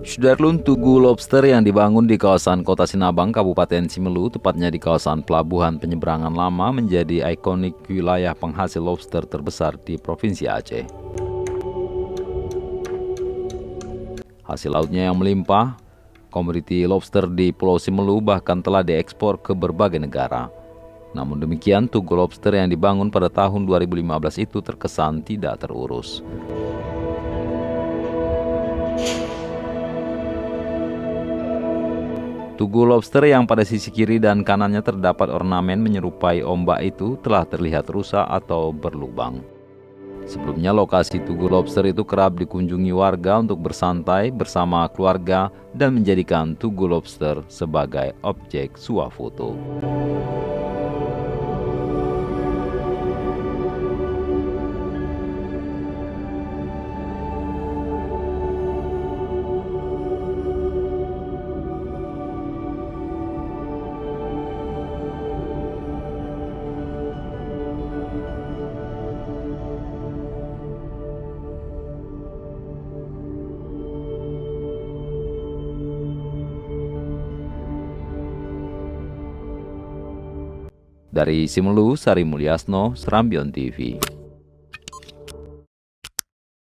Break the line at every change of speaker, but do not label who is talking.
Sudarlun, Tugu Lobster yang dibangun di kawasan Kota Sinabang, Kabupaten Simelu, tepatnya di kawasan Pelabuhan Penyeberangan Lama, menjadi ikonik wilayah penghasil lobster terbesar di Provinsi Aceh. Hasil lautnya yang melimpah, komoditi lobster di Pulau Simelu bahkan telah diekspor ke berbagai negara. Namun demikian, Tugu Lobster yang dibangun pada tahun 2015 itu terkesan tidak terurus. Tugu lobster yang pada sisi kiri dan kanannya terdapat ornamen menyerupai ombak itu telah terlihat rusak atau berlubang. Sebelumnya lokasi Tugu Lobster itu kerap dikunjungi warga untuk bersantai bersama keluarga dan menjadikan Tugu Lobster sebagai objek swafoto. Dari Simelu, Sari Mulyasno, Serambion TV.